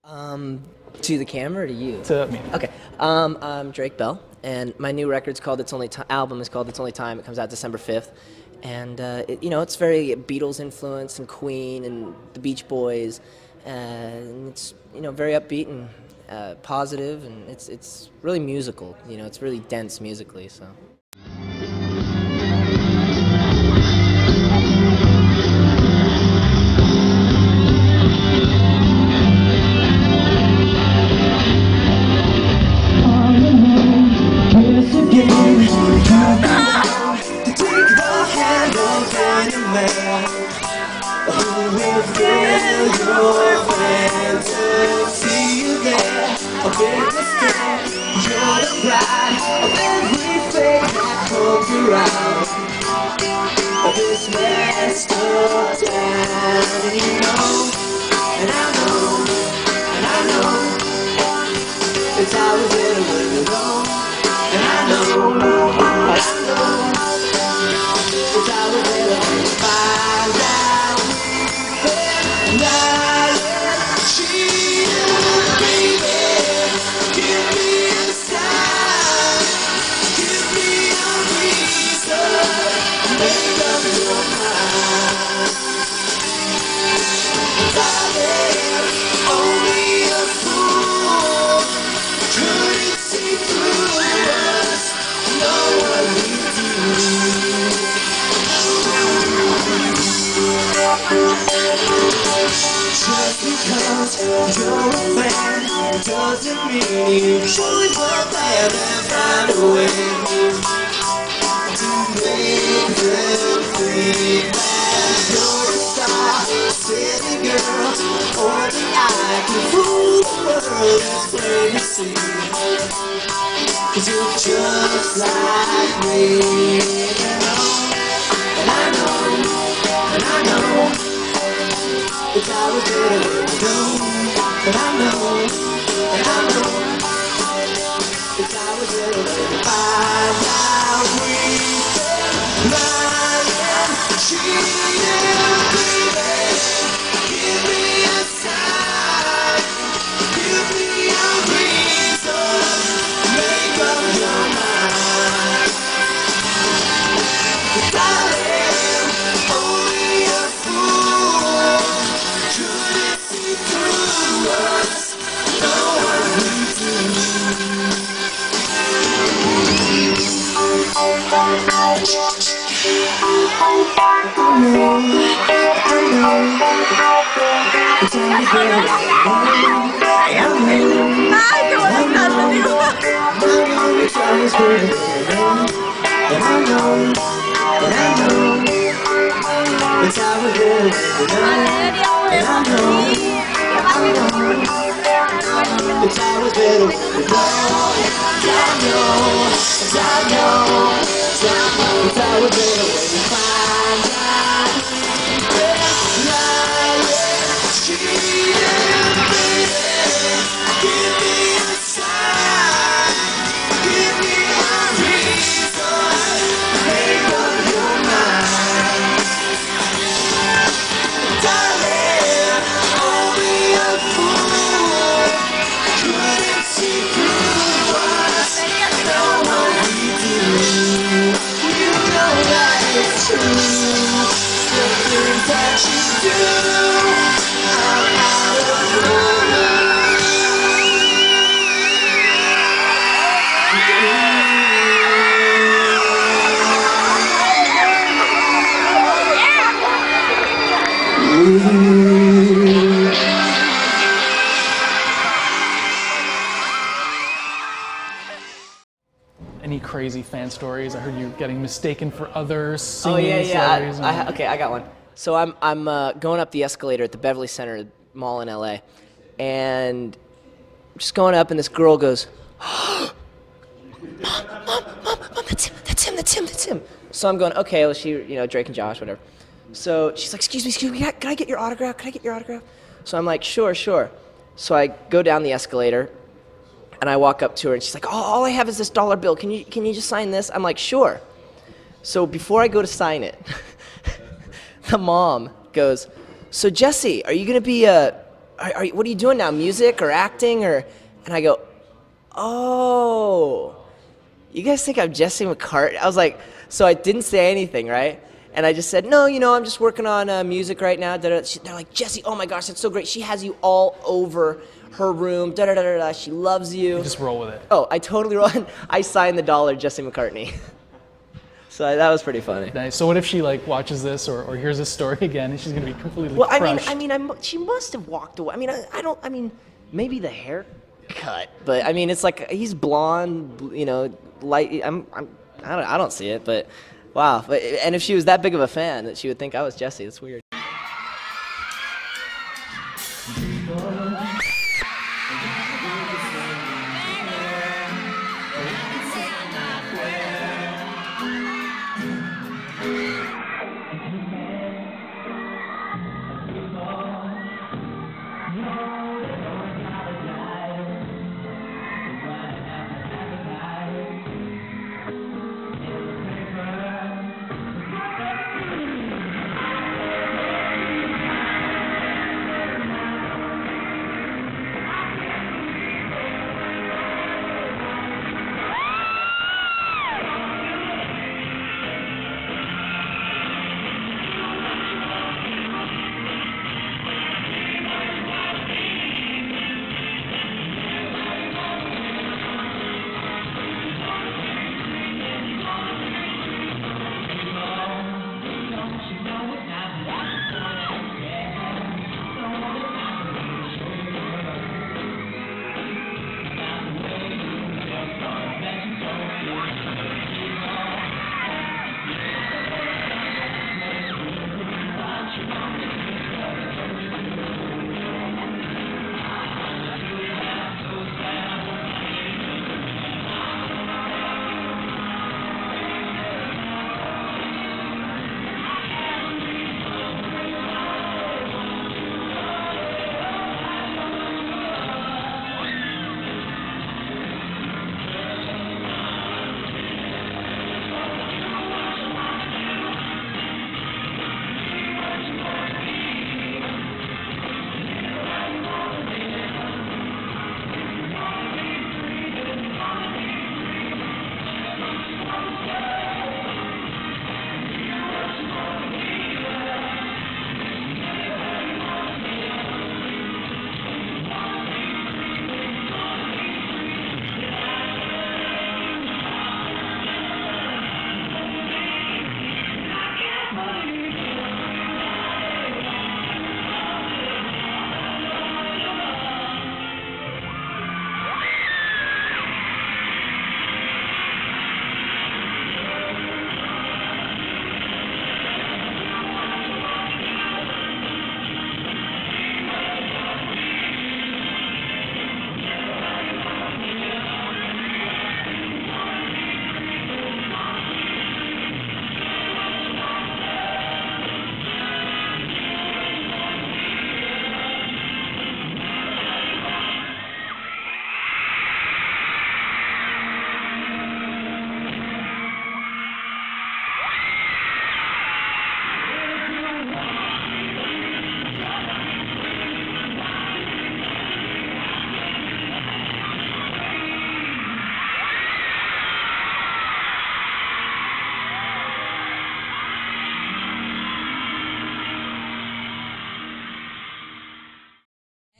To the camera or to you? To me. Okay. I'm Drake Bell, and my new record's called album is called It's Only Time. It comes out December 5th, and it's very Beatles influence and Queen and the Beach Boys, and it's very upbeat and positive, and it's really musical. It's really dense musically. So. Just because you're a fan doesn't mean you truly love them and find a way to make them think that you're a star, city girl, or the eye can fool the world. It's plain to see, 'cause you're just like me, and I know. It's how we get away to go, and I know, it's how we get away to find out we've been lying, cheating, baby. Give me a sign, give me a reason, make up your mind. Darling, only a fool couldn't see through us, no one would do. I know, it's time to get away. It's always good to get away. And I know, it's how we get away. And I know, it's how we get away. It's how we get away. Find out we've been lying, cheating, baby. Give me a sign, give me a reason, make up your mind. Darling, only a fool couldn't see through us, know what we do. You know that it's true, the things that you do are out of love. Any crazy fan stories? I heard you getting mistaken for others. Oh Singing yeah. stories. Okay, I got one. So I'm going up the escalator at the Beverly Center Mall in LA, and just going up, and this girl goes, "Mom, that's him." So I'm going, okay, well, Drake and Josh, whatever. So she's like, excuse me, can I get your autograph? So I'm like, sure. So I go down the escalator, and I walk up to her, and she's like, oh, all I have is this dollar bill. Can you just sign this? I'm like, sure. So before I go to sign it, the mom goes, so Jesse, are you gonna be what are you doing now? Music or acting or? And I go, oh, you guys think I'm Jesse McCartney? I was like, so I didn't say anything, right? And I just said, no, you know, I'm just working on music right now. They're like, Jesse, oh my gosh, that's so great. She has you all over her room. She loves you. You just roll with it. Oh, I totally roll. I signed the dollar Jesse McCartney. So that was pretty funny. Nice. So what if she like watches this or hears this story again and she's gonna be completely well, crushed? She must have walked away. I mean, maybe the haircut, but I mean, it's like he's blonde, you know, light. I don't see it, but wow. And if she was that big of a fan, that she would think I was Jesse. That's weird.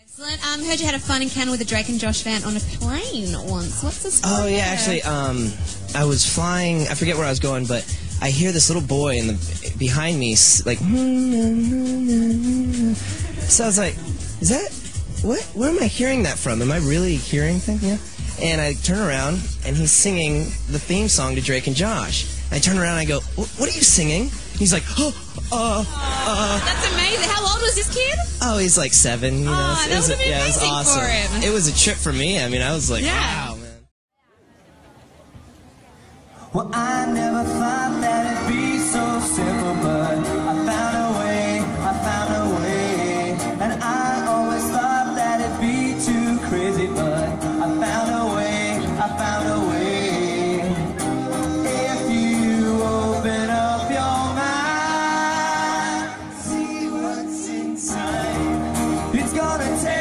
Excellent. Heard you had a fun encounter with a Drake and Josh fan on a plane once. What's the story? Oh yeah, there? actually, I was flying. I forget where I was going, but I hear this little boy behind me, like. So I was like, "Is that what? Where am I hearing that from? Am I really hearing things?" Yeah. And I turn around, and he's singing the theme song to Drake and Josh. I turn around, and I go, "What are you singing?" He's like, That's amazing. How old was this kid? Oh, he's like 7. You know, that would have been amazing it was awesome. for him. It was a trip for me. I mean, I was like, Yeah. wow, man. Well, I never thought that it'd be so simple, but I found a way, and I always thought that it'd be too crazy, but I found a way, If you open up your mind, see what's inside, it's gonna take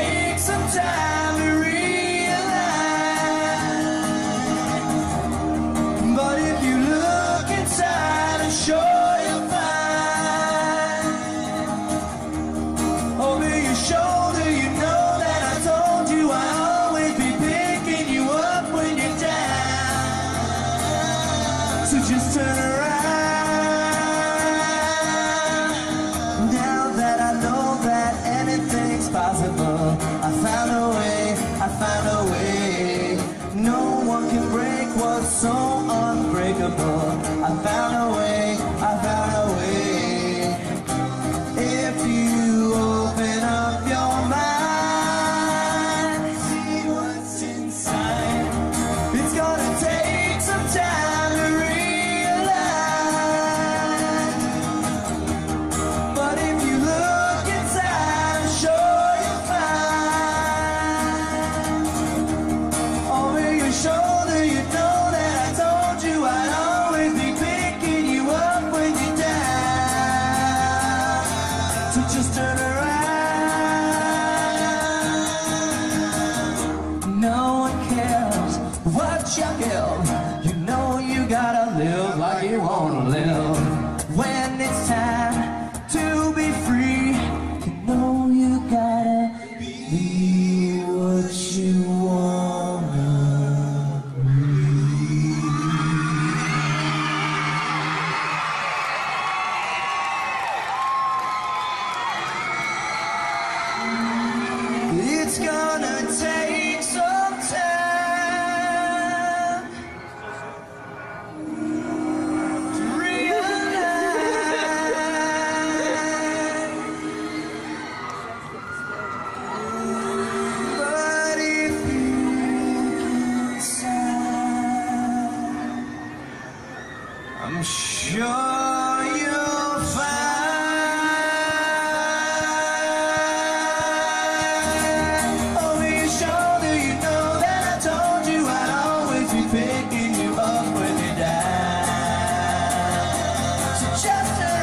unbreakable. I found a way, I found a way. If you open up your mind, see what's inside. It's gonna take some time to realize, but if you look inside, I'm sure you'll find. Over your shoulder, you know that I told you I'd always be picking you up when you're down. So just turn around. No one cares what you build. You know you gotta live like you wanna live. When it's time to be free, you know you gotta be what you wanna be. It's gonna take some time to realize, but if you look inside, I'm sure you'll find. Over your shoulder, you know that I told you I'd always be picking you up when you're down. So just turn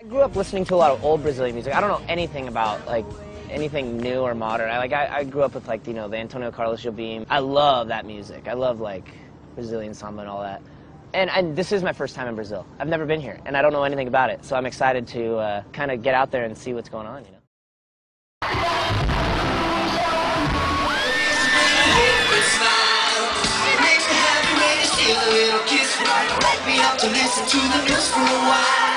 I grew up listening to a lot of old Brazilian music. I don't know anything about like anything new or modern. I grew up with like, you know, the Antonio Carlos Jobim. I love that music. I love like Brazilian samba and all that. And this is my first time in Brazil. I've never been here and I don't know anything about it. So I'm excited to kind of get out there and see what's going on, you know. Wake me up to listen to the news for a while.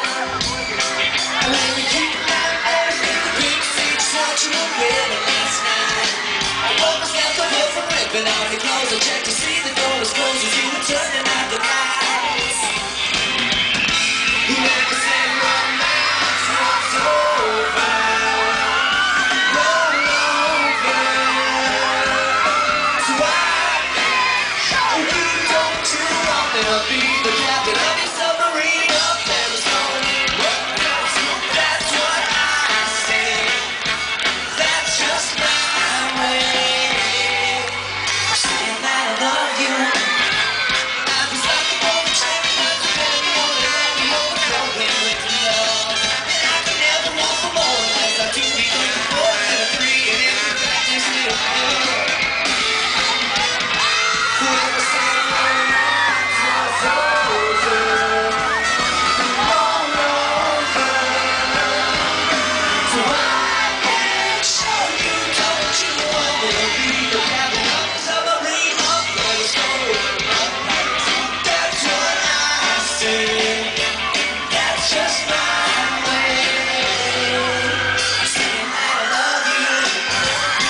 And let me keep it down and make the big six watching the weather last night. I woke myself to hear from ripping out the clothes. I checked to see the door was closed as you were turning out the lights. Whoever said romance was over, roll over. So don't you want me to be the captain of your submarine up Periscope? That's what I say. That's just my way. Saying that I love you. I was like the moment checking out the bed, you only let me overflowing with love. And I could never want for more unless I do between the 4 and the 3, and if you practice little good. Whoever said romance was over, roll over. So I can show you, don't you want me to be the captain of the submarine up Periscope? That's what I say. That's just my way. Saying that I love you.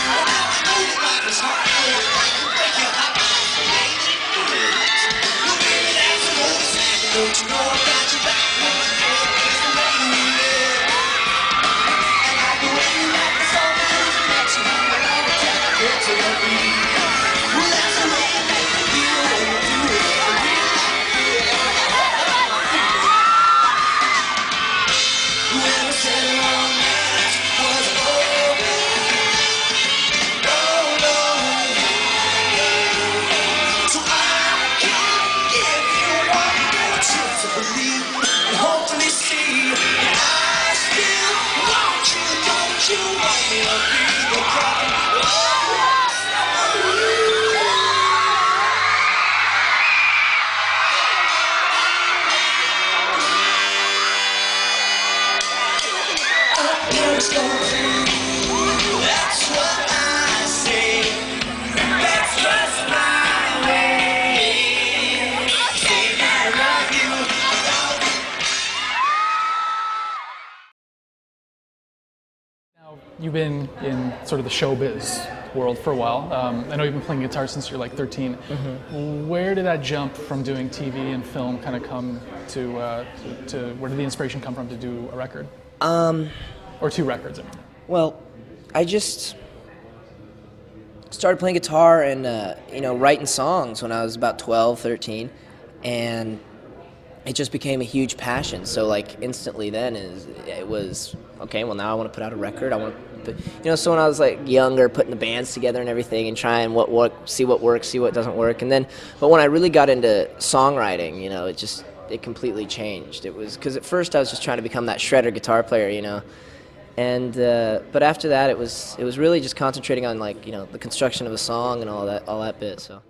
I know you like this hard. I can break your heart. Don't you know I got your back? Don't you know it's the way you live? I like the way you like the song that goes next to you. And all the time I get to love you. Well, that's the way you make me feel when you do it. I really like it. Whoever said romance was over, roll over. So I can give you one more chance to believe and hopefully see that I still want you. Don't you want me to be the captain of your submarine? Periscope, that's what I say. You've been in sort of the showbiz world for a while. I know you've been playing guitar since you're like 13. Mm-hmm. Where did that jump from doing TV and film kind of come to where did the inspiration come from to do a record? Or 2 records, I mean. Well, I just started playing guitar and writing songs when I was about 12, 13, and it just became a huge passion. So like instantly then it was okay. Well, now I want to put out a record. I want to, so when I was like younger, putting the bands together and everything, and trying see what works, see what doesn't work, and then but when I really got into songwriting, it completely changed. It was because at first I was just trying to become that shredder guitar player, and but after that it was really just concentrating on like the construction of a song and all that bit. So.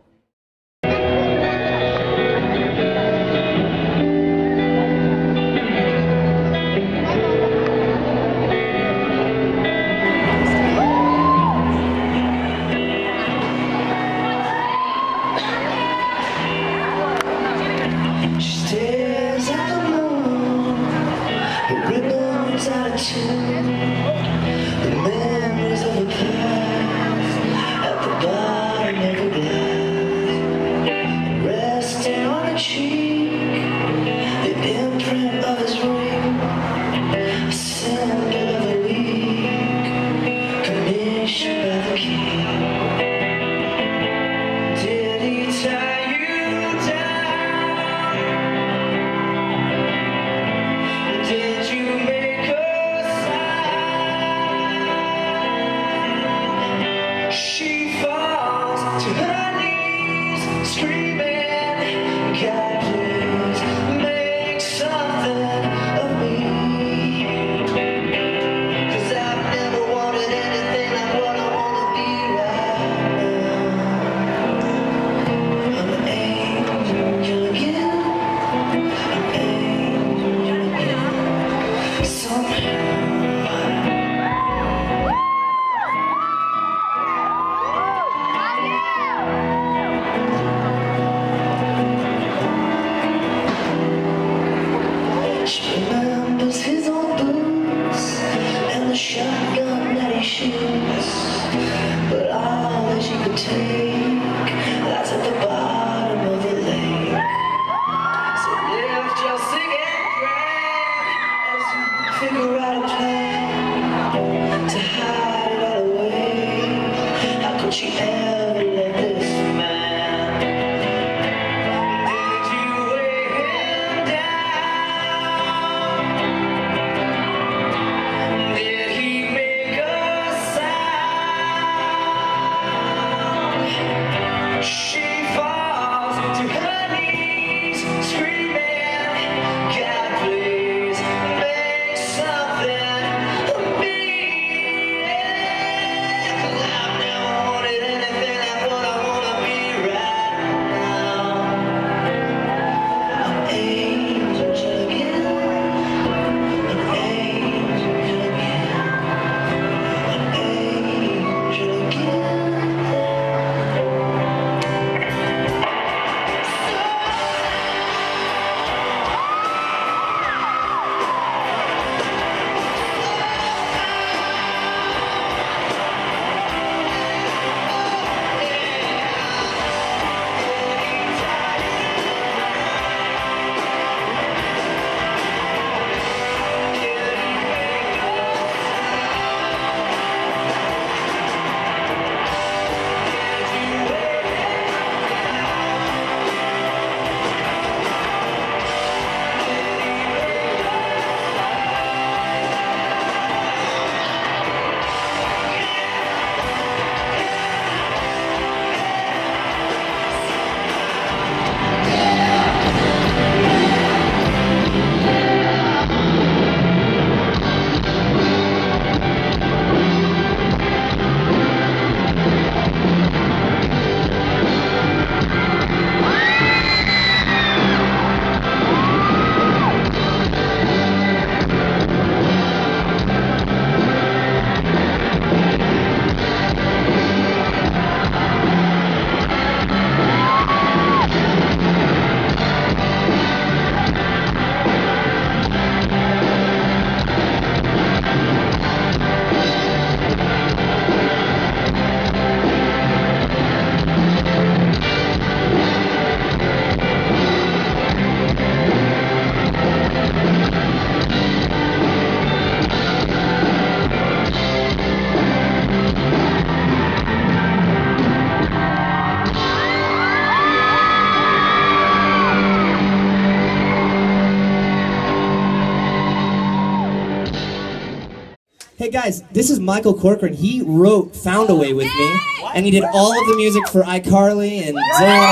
Hey guys, this is Michael Corcoran. He wrote Found a Way with me, and he did all of the music for iCarly and Zoe 101.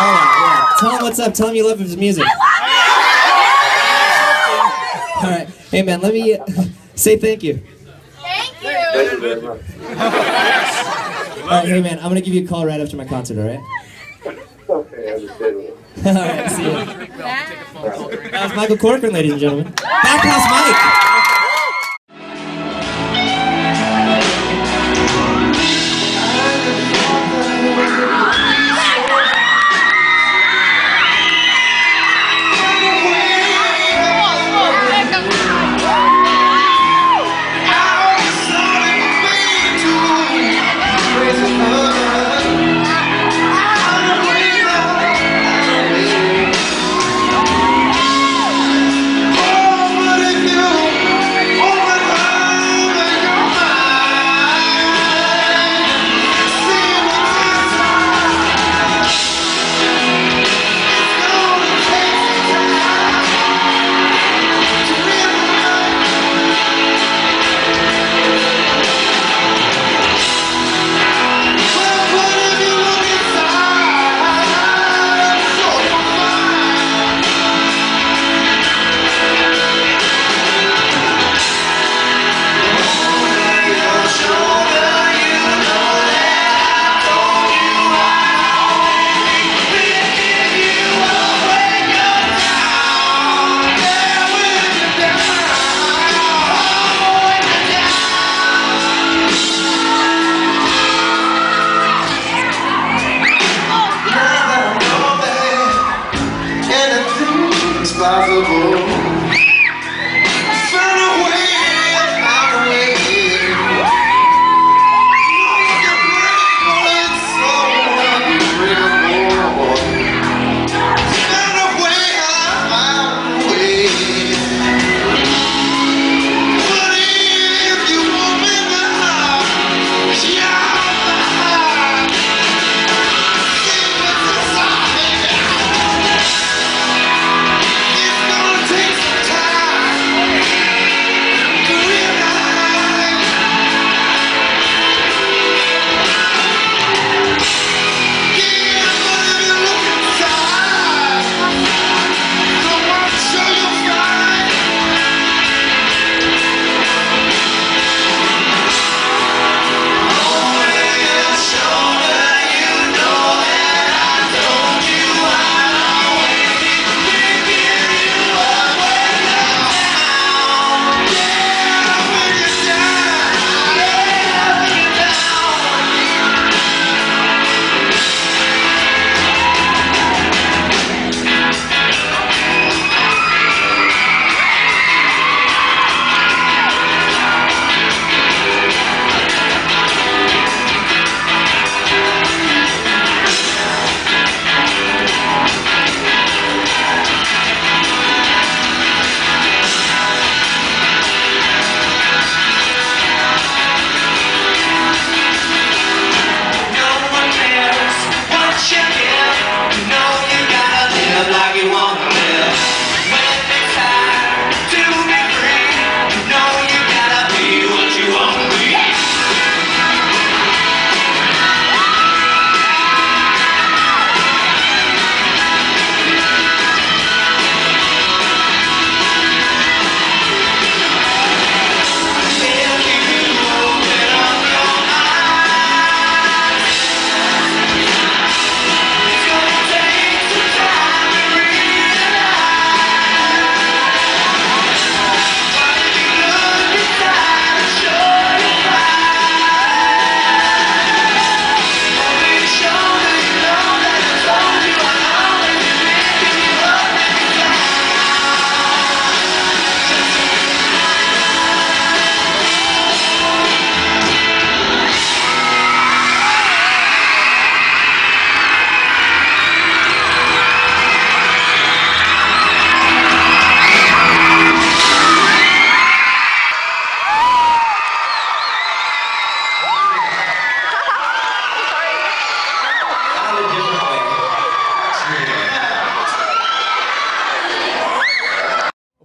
Yeah. Tell him what's up. Tell him you love his music. All right. Hey man, let me say thank you. Thank you. Thank you very much. All right, hey man, I'm gonna give you a call right after my concert. All right? Okay, understandable. All right, see you. That was Michael Corcoran, ladies and gentlemen. Backhouse Mike.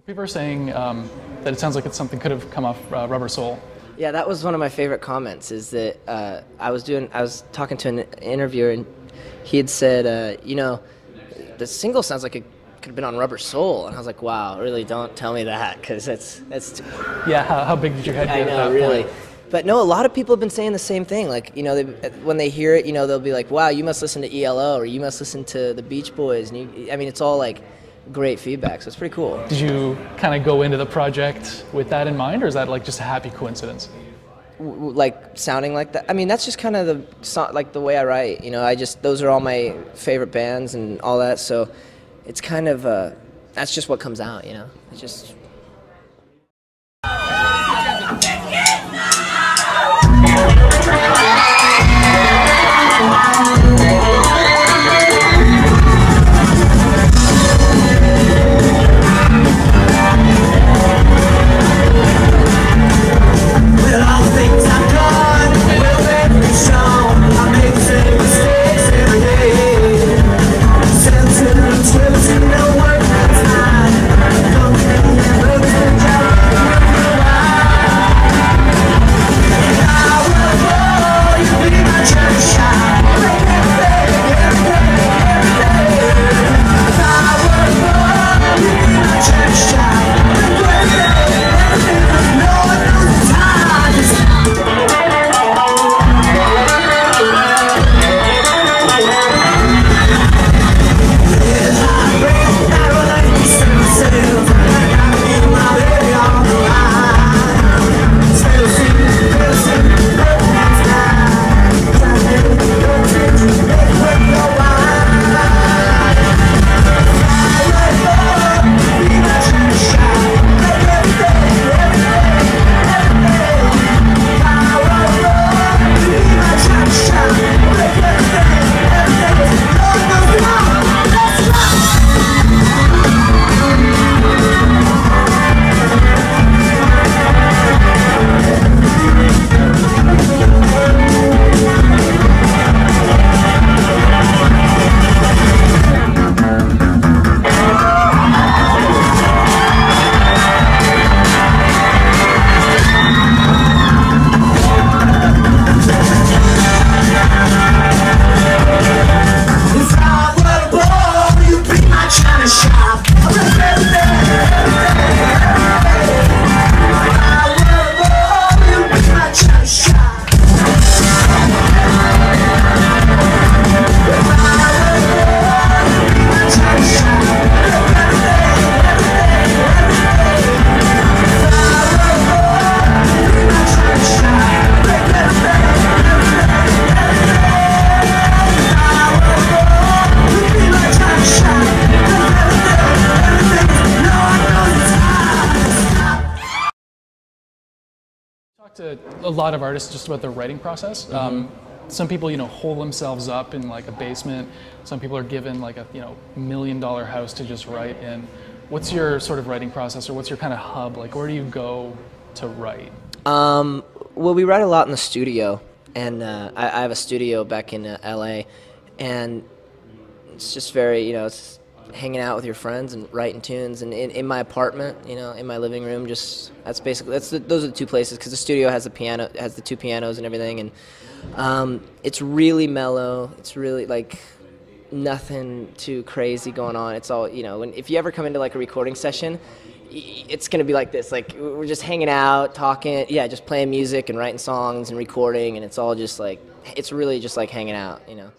People are saying that it sounds like it's something could have come off Rubber Soul. Yeah, that was one of my favorite comments. Is that I was talking to an interviewer, and he had said, you know, the single sounds like it could have been on Rubber Soul, and I was like, wow, really, don't tell me that, because that's too... Yeah, how big did your head get I know, at that really. point? But no, a lot of people have been saying the same thing. Like, you know, when they hear it, you know, they'll be like, wow, you must listen to ELO, or you must listen to the Beach Boys. And I mean, it's all like great feedback, so it's pretty cool. Did you kind of go into the project with that in mind, or is that like just a happy coincidence? Like sounding like that. I mean, that's just kind of the way I write. You know, those are all my favorite bands and all that. So it's kind of that's just what comes out. You know, it's just. To a lot of artists just about their writing process. Some people, you know, hole themselves up in like a basement. Some people are given like a, you know, $1 million house to just write in. What's your sort of writing process, or what's your kind of hub? Like, where do you go to write? Well, we write a lot in the studio, and I have a studio back in LA, and it's just very, you know, it's hanging out with your friends and writing tunes, and in my apartment, you know, in my living room, those are the two places, because the studio has the two pianos and everything, and it's really mellow. It's really like nothing too crazy going on. It's all, you know, if you ever come into like a recording session, it's gonna be like this. Like, we're just hanging out, talking, just playing music and writing songs and recording, and it's all just like, it's really just like hanging out, you know.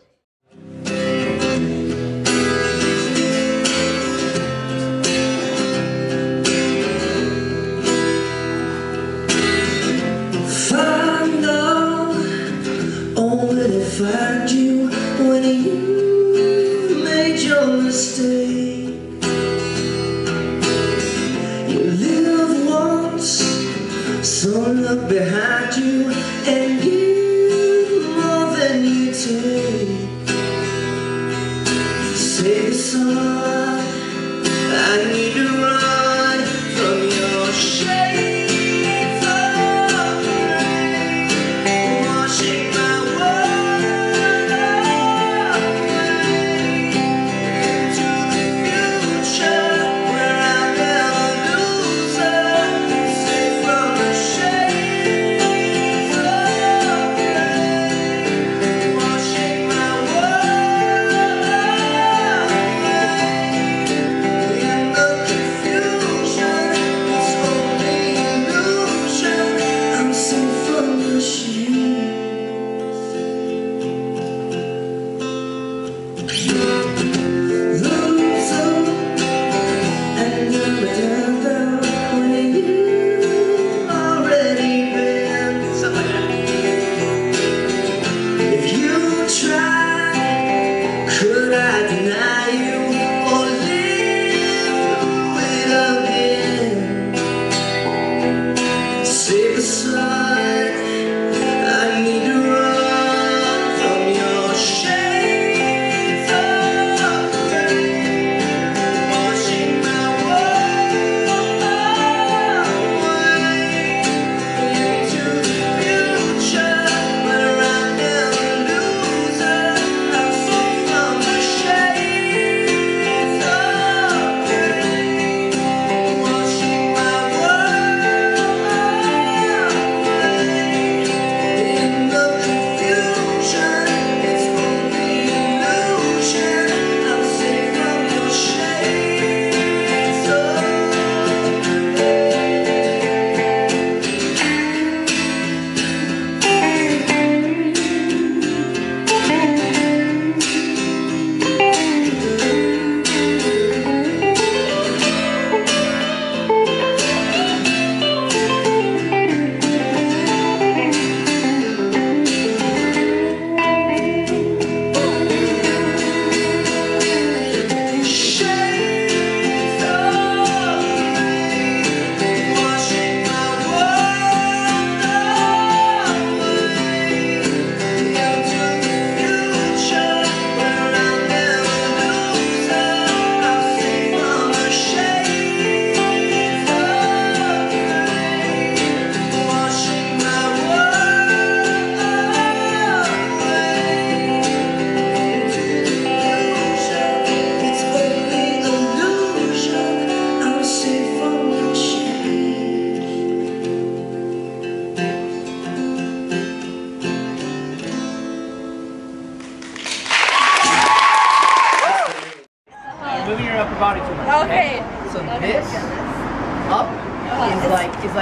Find you when you made your mistake. You live once, so look behind you and give more than you take. Say the sun, I need to run from your shade.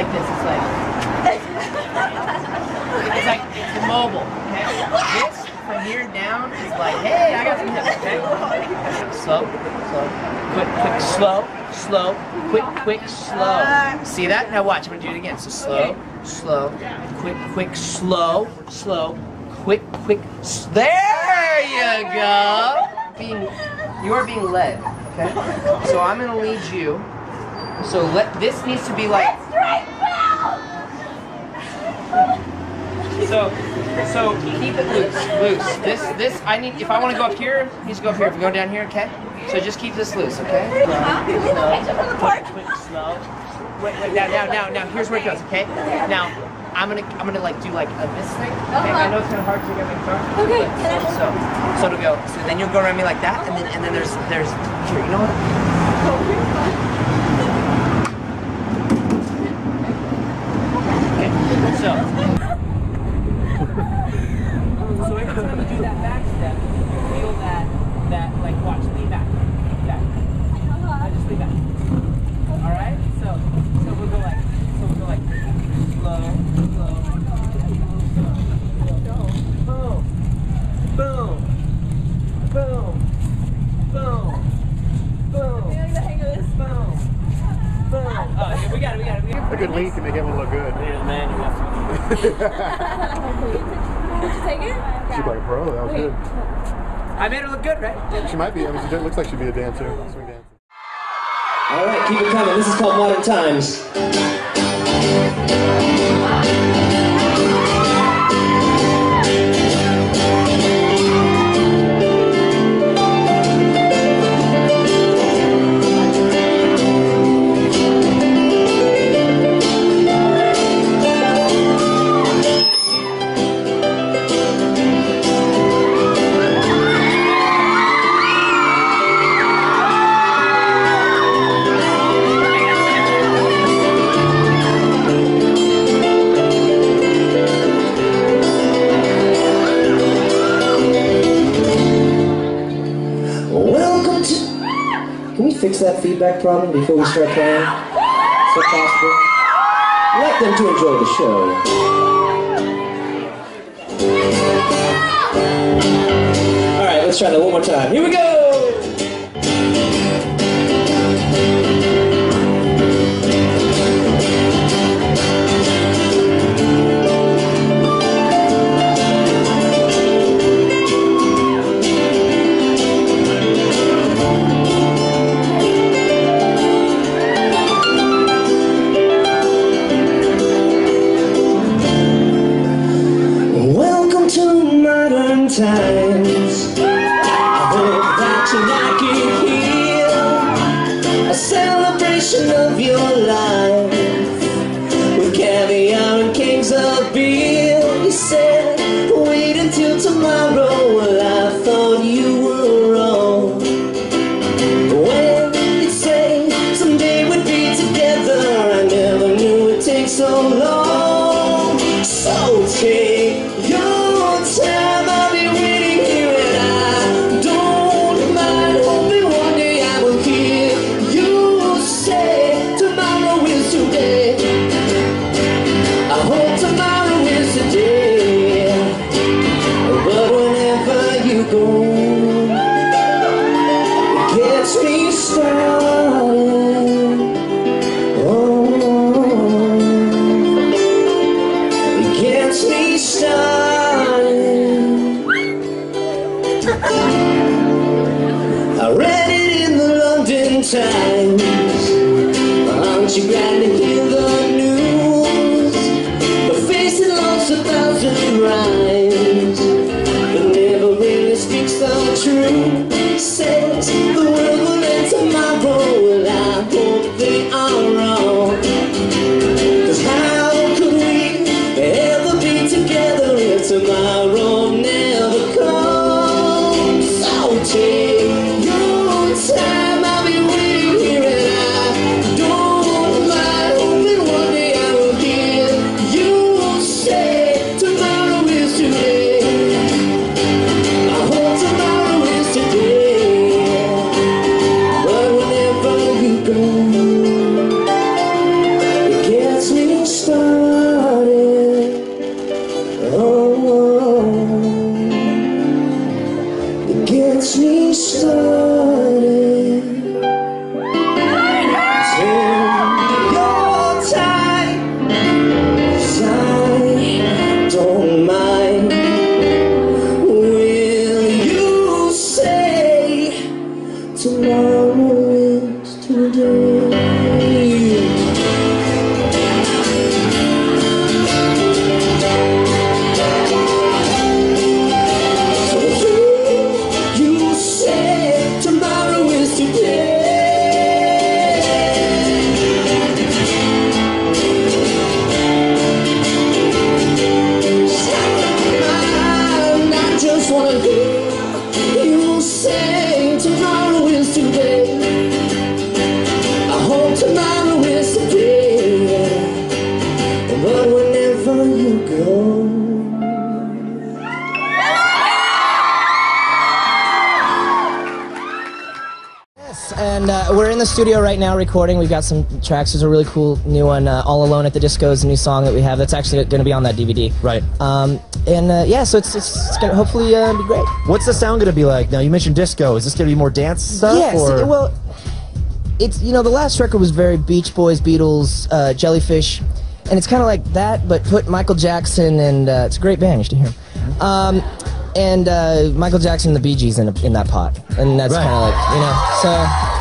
like this. It's like it's mobile. Okay. This from here down is like, hey, I got some hips. Okay. Slow, slow, quick, slow, slow, quick, slow. See that? Now watch. I'm gonna do it again. So slow, slow, quick, slow, quick. There you go. You are being led. Okay. So I'm gonna lead you. So this needs to be like. So keep it loose. This I need. If I want to go up here, it needs to go up here. If we go down here, okay. So just keep this loose, okay? Quick, slow. Wait, now. Here's where it goes, okay? Now I'm gonna like do like this thing. Okay, I know it's kind of hard to get my guitar. Okay. So it'll go. So then you'll go around me like that, and then there's here. You know what? So every time you do that back step, you feel that like watch, lean back. Just lean back. All right. So we'll go like slow. Boom. Oh, we got it. A good lead can make everyone look good. Man, you have to. Did you take it? She's like, bro, that was good. I made her look good, right? She might be. I mean, she looks like she'd be a dancer. Swing dancer. All right, keep it coming. This is called Modern Times. Can we fix that feedback problem before we start playing? Is that possible? I'd like them to enjoy the show. Alright, let's try that one more time. Here we go! Times. I hope that you like it here. A celebration of your life with caviar and kegs of beer. You said, wait until tomorrow. Well, I thought you were wrong. When you say someday we'd be together, I never knew it'd take so long. So take your time. Gets me started. we're in the studio right now recording. We've got some tracks. There's a really cool new one, All Alone at the Disco is a new song that we have that's actually going to be on that DVD. Right. Yeah, so it's going to hopefully be great. What's the sound going to be like? Now, you mentioned disco. Is this going to be more dance stuff? Yeah, or? well, it's, the last record was very Beach Boys, Beatles, Jellyfish, and it's kind of like that, but put Michael Jackson and, it's a great band, you should hear him. And Michael Jackson and the Bee Gees in that pot. And that's Right. kind of like, so...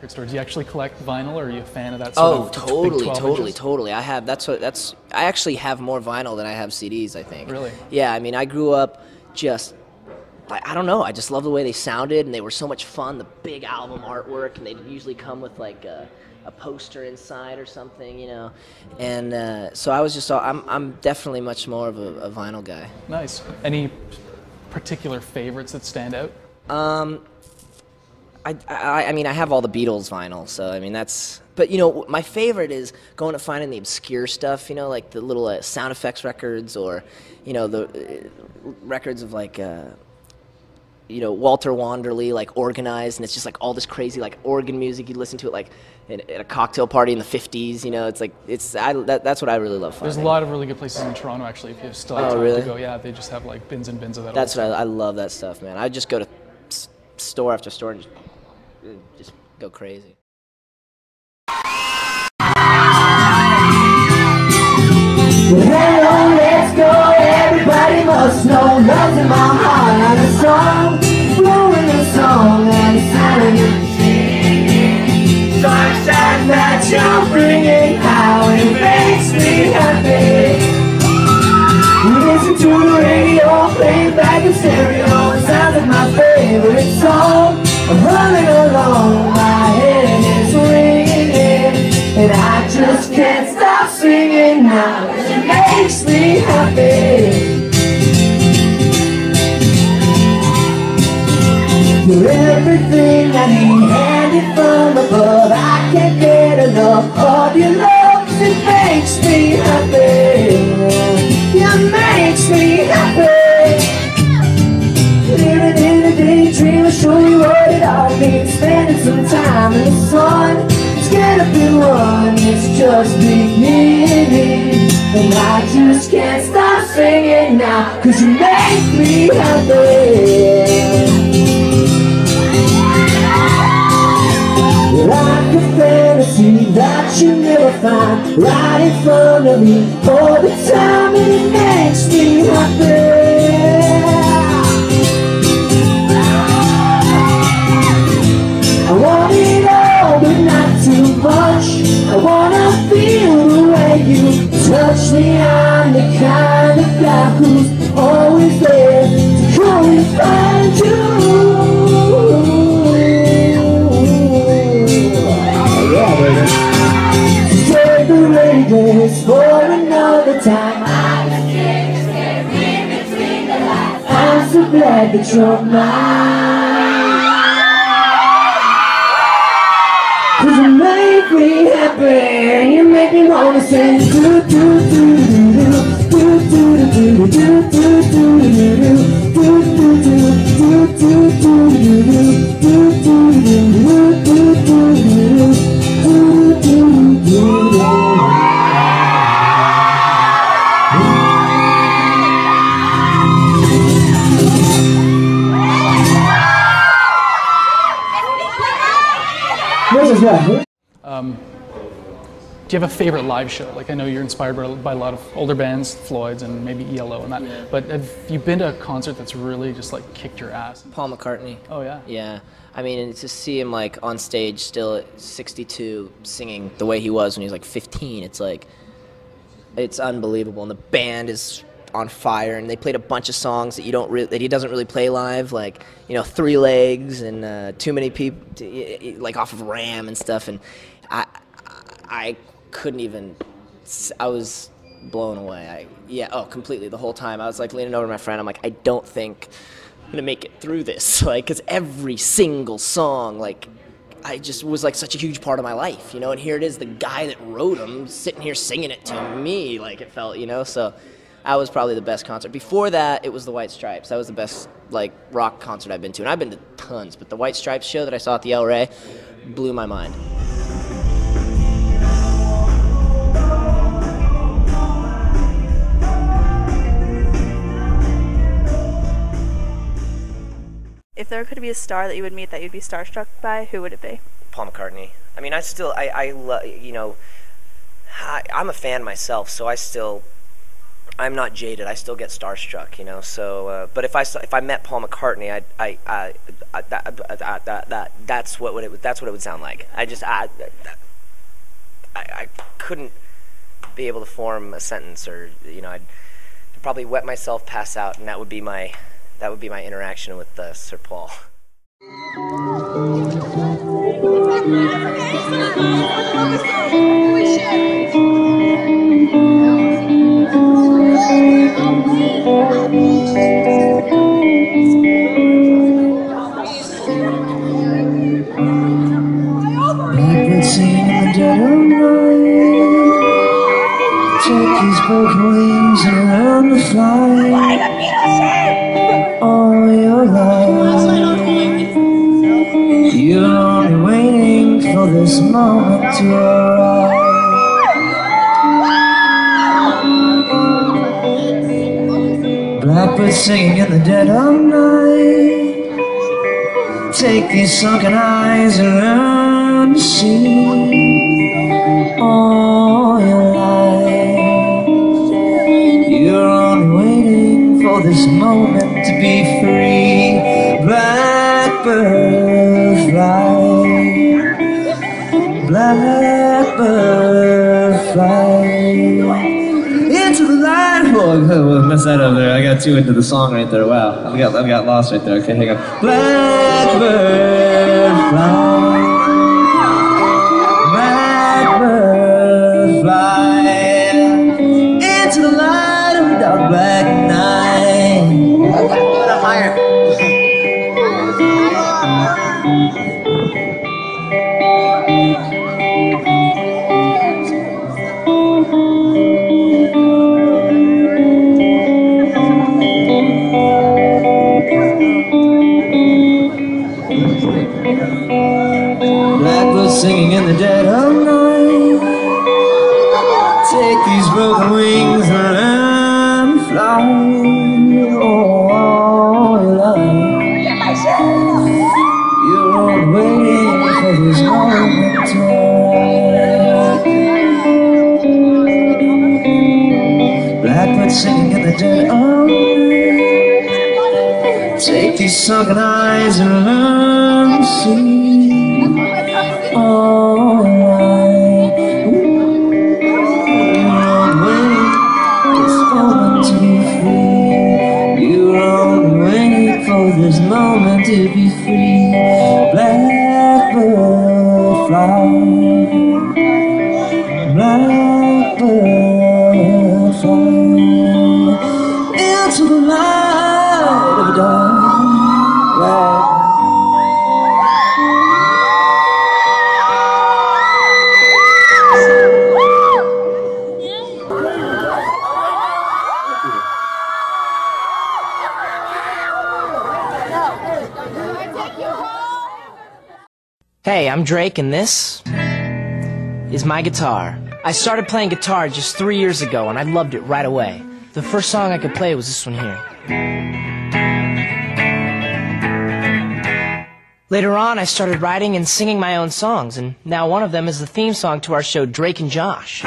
Store. Do you actually collect vinyl, or are you a fan of that Oh, sort of big 12 inches? totally. I have I actually have more vinyl than I have CDs, I think. Really? Yeah, I mean, I grew up just I don't know, I just love the way they sounded, and they were so much fun, the big album artwork, and they'd usually come with like a poster inside or something, And so I was just I'm definitely much more of a vinyl guy. Nice. Any particular favorites that stand out? I mean, I have all the Beatles vinyl, so I mean that's. But my favorite is going to finding the obscure stuff. Like the little sound effects records, or the records of like Walter Wanderley, like organized, and it's just like all this crazy like organ music. You listen to it like at a cocktail party in the 50s. It's like that's what I really love finding. There's a lot of really good places in Toronto actually. If you still have time to go, yeah, they just have like bins and bins of that. That's what I love that stuff, man. I just go to store after store and just go crazy. Hello, let's go, everybody must know love's in my heart. And a song, blowing a song and singing ringing out, it makes me happy. You listen to the radio, playing back in stereo, it sounds like my favorite song. I'm running along, my head is ringing, and I just can't stop singing now. It makes me happy. You're everything I need, handed from above. I can't get enough of your love, 'cause it makes me happy. It makes me happy. Living in a daydream, I'll show you what it all means. Spending some time in the sun, let's get up and run. It's just beginning, and I just can't stop singing now, 'cause you make me happy. Like a fantasy that you never find, right in front of me all the time, and it makes me happy. I want it all, but not too much. I wanna feel the way you touch me. I'm the kind of guy who's always there to come and find you. Take the rainy days for another time. I'm so glad that you're mine, 'cause you make me happy. You make me wanna sing do do do do do do do do do do do do Do you have a favorite live show? Like, I know you're inspired by a lot of older bands, Floyd's and maybe ELO and that, but have you been to a concert that's really just like kicked your ass? Paul McCartney. Oh yeah? Yeah. I mean, and to see him like on stage still at 62 singing the way he was when he was like 15, it's like, it's unbelievable. And the band is on fire, and they played a bunch of songs that that he doesn't really play live, like, you know, Three Legs and Too Many People, like off of Ram and stuff. And I couldn't even, I was blown away. Completely the whole time. I was like leaning over to my friend, I'm like, I don't think I'm gonna make it through this, like, because every single song, like, I just was like such a huge part of my life, you know, and here it is, the guy that wrote them sitting here singing it to me, like it felt, you know. So that was probably the best concert. Before that, it was the White Stripes. That was the best like rock concert I've been to, and I've been to tons, but the White Stripes show that I saw at the El Rey blew my mind. If there could be a star that you would meet that you'd be starstruck by, who would it be? Paul McCartney. I mean, you know, I'm a fan myself, so I'm not jaded. I still get starstruck, you know. So, but if I met Paul McCartney, that's what it would sound like. I couldn't be able to form a sentence, or, you know, I'd probably wet myself, pass out, and that would be my interaction with Sir Paul. Blackbird singing in the dead of night. Turkeys broken wings and learn to fly. All your life, you're only waiting for this moment to arrive. Blackbird singing in the dead of night. Take these sunken eyes and learn to see. All your life, you're only waiting for this moment to be free. Blackbird fly, blackbird fly into the light. Oh, mess that up there. I got too into the song right there. Wow, I got lost right there. Okay, hang on. Blackbird fly, blackbird fly into the light of a dark black night. Higher. Blackbird singing in the dead of night. Take these broken wings and fly. Oh, you're all waiting for this moment to arrive. Blackbird singing in the dead of night. Take these sunken eyes and learn to see. Oh, this moment to be free. Blackbird fly, blackbird fly into the light of a dark black. Hey, I'm Drake, and this is my guitar. I started playing guitar just 3 years ago, and I loved it right away. The first song I could play was this one here. Later on, I started writing and singing my own songs, and now one of them is the theme song to our show Drake and Josh.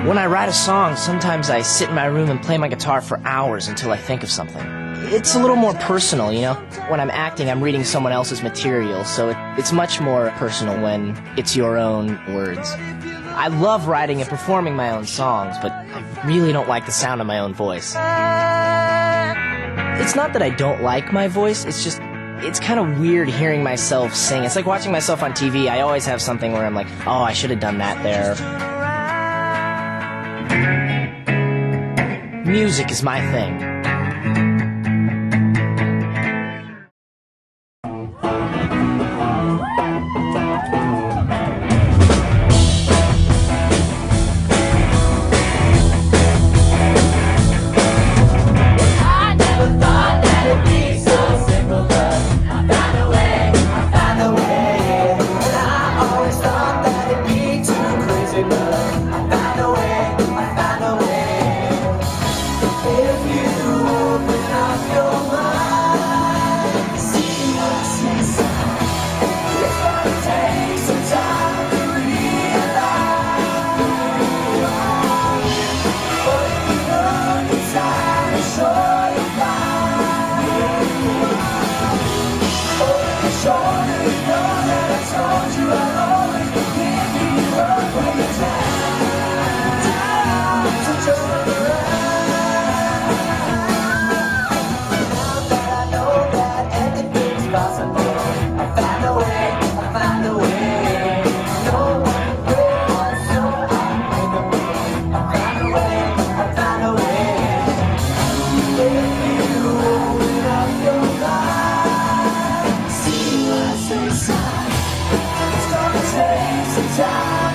When I write a song, sometimes I sit in my room and play my guitar for hours until I think of something. It's a little more personal, you know? When I'm acting, I'm reading someone else's material, so it's much more personal when it's your own words. I love writing and performing my own songs, but I really don't like the sound of my own voice. It's not that I don't like my voice, it's just, it's kind of weird hearing myself sing. It's like watching myself on TV. I always have something where I'm like, oh, I should have done that there. Music is my thing. It's gonna take some time.